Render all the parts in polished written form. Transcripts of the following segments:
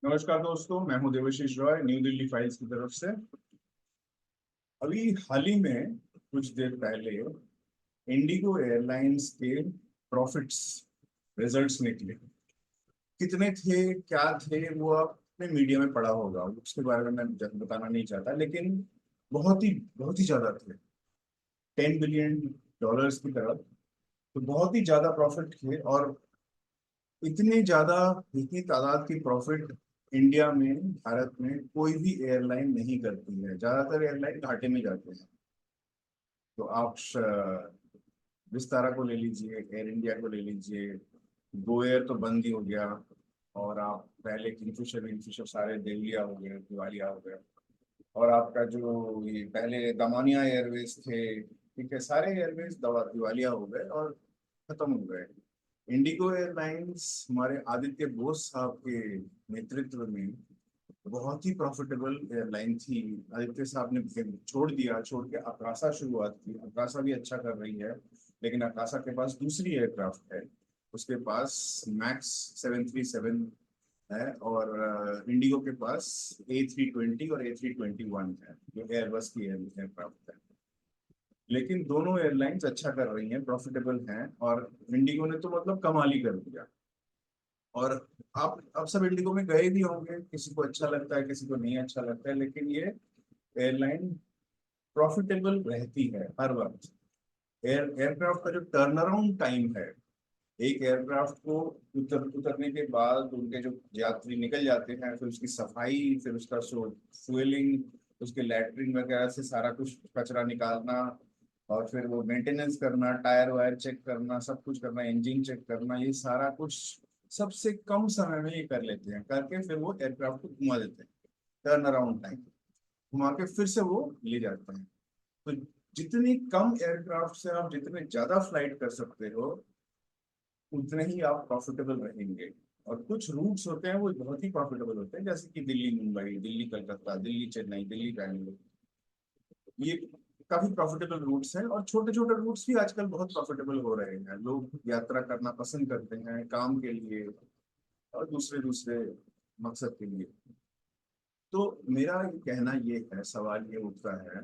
नमस्कार दोस्तों, मैं हूं देवाशीष रॉय, न्यू दिल्ली फाइल्स की तरफ से। अभी हाल ही में कुछ देर पहले इंडिगो एयरलाइंस के प्रॉफिट्स रिजल्ट्स निकले। कितने थे, क्या थे, वो आपने मीडिया में पढ़ा होगा, उसके बारे में मैं बताना नहीं चाहता, लेकिन बहुत ही ज्यादा थे। 10 बिलियन डॉलर्स की तरफ। तो बहुत ही ज्यादा प्रॉफिट थे। और इतने ज्यादा, इतनी तादाद की प्रॉफिट इंडिया में, भारत में कोई भी एयरलाइन नहीं करती है। ज्यादातर एयरलाइन घाटे में जाते हैं। तो आप विस्तारा को ले लीजिए, एयर इंडिया को ले लीजिए। गो एयर तो बंद ही हो गया। और आप पहले किंगफिशर विंगफिशर सारे देवलिया हो गए, दिवालिया हो गए। और आपका जो ये पहले दमानिया एयरवेज थे, ठीक है, सारे एयरवेज दिवालिया हो गए और खत्म हो गए। इंडिगो एयरलाइंस हमारे आदित्य बोस साहब के नेतृत्व में बहुत ही प्रॉफिटेबल एयरलाइन थी। आदित्य साहब ने छोड़ दिया, छोड़ के अकाशा शुरुआत की। अकाशा भी अच्छा कर रही है, लेकिन अकाशा के पास दूसरी एयरक्राफ्ट है। उसके पास मैक्स 737 है, और इंडिगो के पास A320 और A321 है, जो एयरबस की एयरक्राफ्ट है। लेकिन दोनों एयरलाइंस अच्छा कर रही हैं, प्रॉफिटेबल हैं। और इंडिगो ने तो मतलब कमाल ही कर दिया। और आप अब सब इंडिगो में गए भी होंगे, किसी को अच्छा लगता है, किसी को नहीं अच्छा लगता है, लेकिन ये एयरलाइन प्रॉफिटेबल रहती है हर वक्त। एयरक्राफ्ट का जो टर्न अराउंड टाइम है, एक एयरक्राफ्ट को उतरने के बाद उनके जो यात्री निकल जाते हैं, फिर उसकी सफाई, फिर उसका फ्यूलिंग, उसके लैट्रिन वगैरह से सारा कुछ कचरा निकालना, और फिर वो मेंटेनेंस करना, टायर वायर चेक करना, सब कुछ करना, इंजन चेक करना, ये सारा कुछ सबसे कम समय में ये कर लेते हैं। करके फिर वो एयरक्राफ्ट को घुमा देते हैं, टर्न अराउंड टाइम घुमा के फिर से वो ले जाते हैं। तो जितनी कम एयरक्राफ्ट से आप जितने ज्यादा फ्लाइट कर सकते हो, उतने ही आप प्रॉफिटेबल रहेंगे। और कुछ रूट्स होते हैं वो बहुत ही प्रॉफिटेबल होते हैं, जैसे कि दिल्ली मुंबई, दिल्ली कलकत्ता, दिल्ली चेन्नई, दिल्ली बैंगलोर। ये काफी प्रॉफिटेबल रूट्स हैं। और छोटे छोटे रूट्स भी आजकल बहुत प्रॉफिटेबल हो रहे हैं। लोग यात्रा करना पसंद करते हैं, काम के लिए और दूसरे दूसरे मकसद के लिए। तो मेरा कहना ये है, सवाल ये उठता है,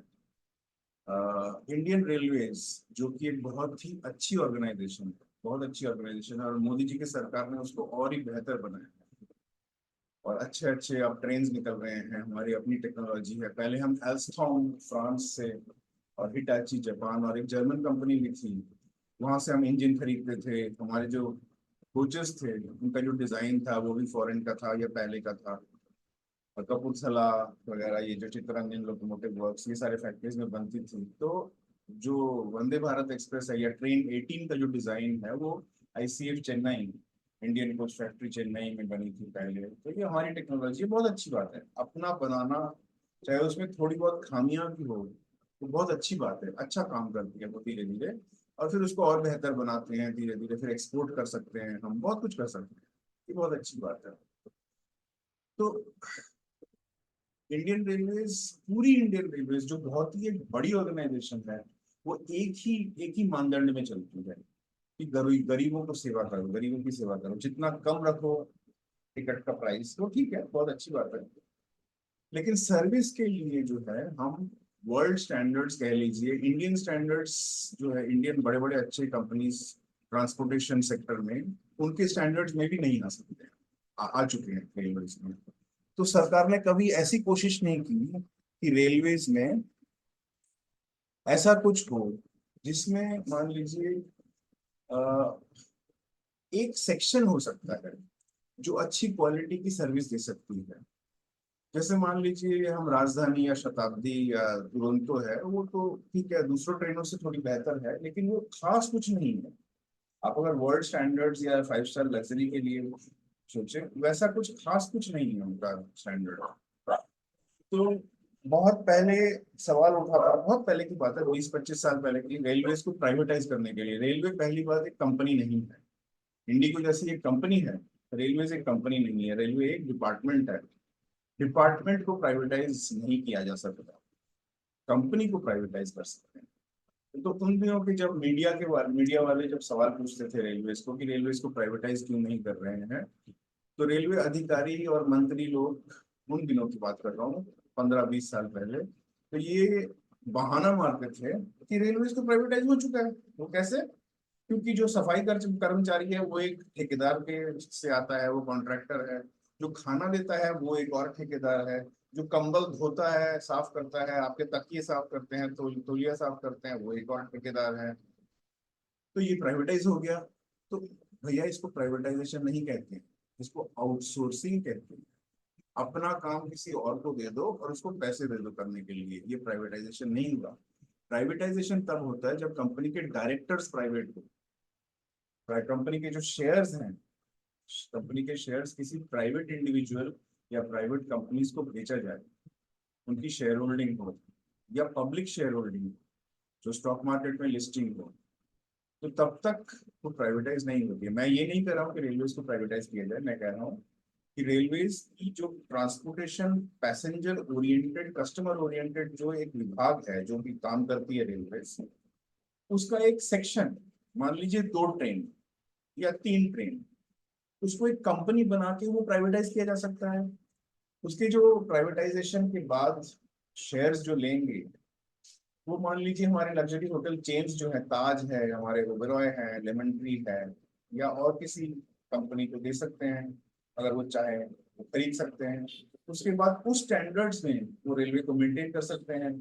इंडियन रेलवेज, जो कि एक बहुत ही अच्छी ऑर्गेनाइजेशन है, बहुत अच्छी ऑर्गेनाइजेशन है, और मोदी जी की सरकार ने उसको और ही बेहतर बनाया है। और अच्छे अच्छे अब ट्रेन निकल रहे हैं, हमारी अपनी टेक्नोलॉजी है। पहले हम एल्स्टॉम फ्रांस से, और हिटाची जापान, और एक जर्मन कंपनी भी थी, वहां से हम इंजन खरीदते थे। हमारे जो कोचेस थे, उनका जो डिजाइन था वो भी फॉरेन का था या पहले का था। और कपूरथला वगैरह, ये जो चित्तरंजन लोकोमोटिव वर्क्स, ये सारे फैक्ट्रीज में बनती थी। तो जो वंदे भारत एक्सप्रेस है या ट्रेन 18 का जो डिजाइन है, वो ICF Chennai, Indian coach factory Chennai में बनी थी पहले। तो ये हमारी टेक्नोलॉजी है, बहुत अच्छी बात है अपना बनाना। चाहे उसमें थोड़ी बहुत खामियां भी हो, तो बहुत अच्छी बात है, अच्छा काम करती है वो धीरे धीरे। और फिर उसको और बेहतर बनाते हैं धीरे धीरे, फिर एक्सपोर्ट कर सकते हैं, हम बहुत कुछ कर सकते हैं। ये बहुत अच्छी बात है। तो इंडियन रेलवेज जो बहुत ही एक बड़ी ऑर्गेनाइजेशन है, वो एक ही मानदंड में चलती है कि गरीबों को सेवा करो, गरीबों की सेवा करो, जितना कम रखो टिकट का प्राइस, तो ठीक है, बहुत अच्छी बात है। लेकिन सर्विस के लिए जो है, हम वर्ल्ड स्टैंडर्ड्स कह लीजिए, इंडियन स्टैंडर्ड्स जो है, इंडियन बड़े बड़े अच्छे कंपनीज ट्रांसपोर्टेशन सेक्टर में, उनके स्टैंडर्ड्स में भी नहीं आ सकते हैं। आ चुके हैं रेलवेज में। तो सरकार ने कभी ऐसी कोशिश नहीं की कि रेलवेज में ऐसा कुछ हो जिसमें मान लीजिए अ, एक सेक्शन हो सकता है जो अच्छी क्वालिटी की सर्विस दे सकती है। जैसे मान लीजिए हम राजधानी या शताब्दी या दुरंतो है, वो तो ठीक है, दूसरों ट्रेनों से थोड़ी बेहतर है, लेकिन वो खास कुछ नहीं है। आप अगर वर्ल्ड स्टैंडर्ड्स या 5 स्टार लग्जरी के लिए सोचे, वैसा कुछ खास कुछ नहीं है उनका स्टैंडर्ड। तो बहुत पहले सवाल उठा था, बहुत पहले की बात है, 20-25 साल पहले की, रेलवे को प्राइवेटाइज करने के लिए। रेलवे पहली बात एक कंपनी नहीं है, इंडिगो जैसी एक कंपनी है। रेलवे एक कंपनी नहीं है, रेलवे एक डिपार्टमेंट है। डिपार्टमेंट को प्राइवेटाइज नहीं किया जा सकता, कंपनी को प्राइवेटाइज कर सकते हैं। तो उन दिनों के जब मीडिया वाले जब सवाल पूछते थे रेलवेज को कि रेलवेज को प्राइवेटाइज क्यों नहीं कर रहे हैं, तो रेलवे अधिकारी और मंत्री लोग, उन दिनों की बात कर रहा हूँ, 15-20 साल पहले, तो ये बहाना मारते थे कि रेलवे तो प्राइवेटाइज हो चुका है। वो कैसे? क्योंकि जो सफाई कर्मचारी है वो एक ठेकेदार के से आता है, वो कॉन्ट्रैक्टर है। जो खाना देता है वो एक और ठेकेदार है। जो कंबल धोता है, साफ करता है, आपके तकिए साफ करते हैं, तो तौलिया साफ करते हैं, वो एक और ठेकेदार है। तो ये प्राइवेटाइज हो गया। तो भैया इसको प्राइवेटाइजेशन नहीं कहते हैं, इसको आउटसोर्सिंग कहते हैं। अपना काम किसी और को दे दो और उसको पैसे दे दो करने के लिए, ये प्राइवेटाइजेशन नहीं हुआ। प्राइवेटाइजेशन तब होता है जब कंपनी के डायरेक्टर्स प्राइवेट हो, कंपनी के जो शेयर्स हैं, कंपनी के शेयर्स किसी प्राइवेट इंडिविजुअल या प्राइवेट कंपनीज को बेचा जाए, उनकी शेयर होल्डिंग हो, या पब्लिक शेयर होल्डिंग, जो स्टॉक मार्केट में लिस्टिंग हो, तो तब तक वो प्राइवेटाइज नहीं होती है। मैं ये नहीं कह रहा हूँ कि रेलवेज को प्राइवेटाइज किया जाए, मैं कह रहा हूँ कि रेलवेज की जो transportation passenger oriented, customer oriented जो एक विभाग है जो भी काम करती है रेलवेज, उसका एक सेक्शन, मान लीजिए 2 ट्रेन या 3 ट्रेन, उसको एक कंपनी बना के वो प्राइवेटाइज किया जा सकता है। उसके जो प्राइवेटाइजेशन के बाद शेयर्स जो लेंगे, वो मान लीजिए हमारे लग्जरी होटल चेन्स जो है, ताज है, हमारे ओबेरॉय है, लेमन ट्री है, या और किसी कंपनी को दे सकते हैं। अगर वो चाहे वो खरीद सकते हैं। उसके बाद उस स्टैंडर्ड्स में वो रेलवे को मेंटेन कर सकते हैं।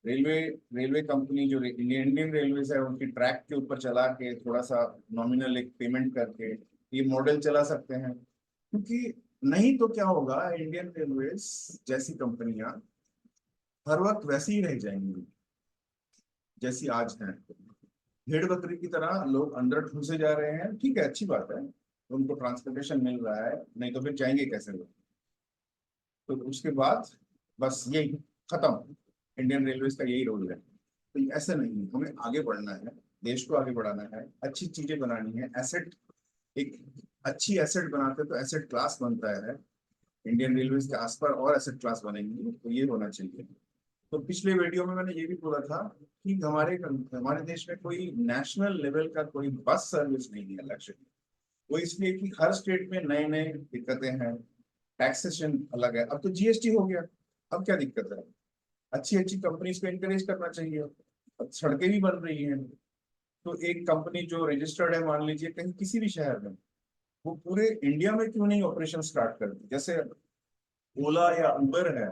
रेलवे रेलवे कंपनी जो इंडियन रेलवेज है, उनकी ट्रैक के ऊपर चला के थोड़ा सा नॉमिनल एक पेमेंट करके ये मॉडल चला सकते हैं। क्योंकि नहीं तो क्या होगा, इंडियन रेलवेज जैसी कंपनियां हर वक्त वैसी ही रह जाएंगी जैसी आज है। भेड़ बकरी की तरह लोग अंदर ठूसे जा रहे हैं, ठीक है, अच्छी बात है, उनको ट्रांसपोर्टेशन मिल रहा है, नहीं तो फिर जाएंगे कैसे लोग? तो उसके बाद बस यही खत्म। इंडियन रेलवेज का यही रोल है। तो ऐसा नहीं, हमें आगे बढ़ना है, देश को आगे बढ़ाना है, अच्छी चीजें बनानी है, एसेट, एक अच्छी एसेट बनाते तो एसेट क्लास बनता है। इंडियन रेलवेज के आसपास और एसेट क्लास बनेंगी, तो ये होना चाहिए। तो पिछले वीडियो में मैंने ये भी बोला था कि हमारे देश में कोई नेशनल लेवल का कोई बस सर्विस नहीं है लक्ष्य। वो इसलिए कि हर स्टेट में नए नए दिक्कतें हैं, टैक्सेशन अलग है। अब तो जीएसटी हो गया, अब क्या दिक्कत है? अच्छी अच्छी कंपनीज को इनकरेज करना चाहिए। अब सड़कें भी बन रही हैं, तो एक कंपनी जो रजिस्टर्ड है, मान लीजिए कहीं किसी भी शहर में, वो पूरे इंडिया में क्यों नहीं ऑपरेशन स्टार्ट करती? जैसे ओला या उबर है,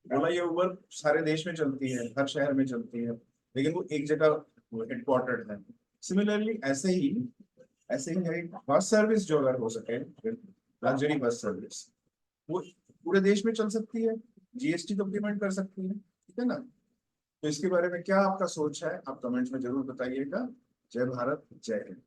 ओला या उबर सारे देश में चलती है, हर शहर में चलती है, लेकिन वो एक जगह हेडक्वार्टर्ड है। सिमिलरली ऐसे ही है एक बस सर्विस, जो अगर हो सके, लग्जरी बस सर्विस, वो पूरे देश में चल सकती है, जीएसटी तो इम्प्लीमेंट कर सकती है, ठीक है ना? तो इसके बारे में क्या आपका सोच है, आप कमेंट्स में जरूर बताइएगा। जय भारत, जय हिंद।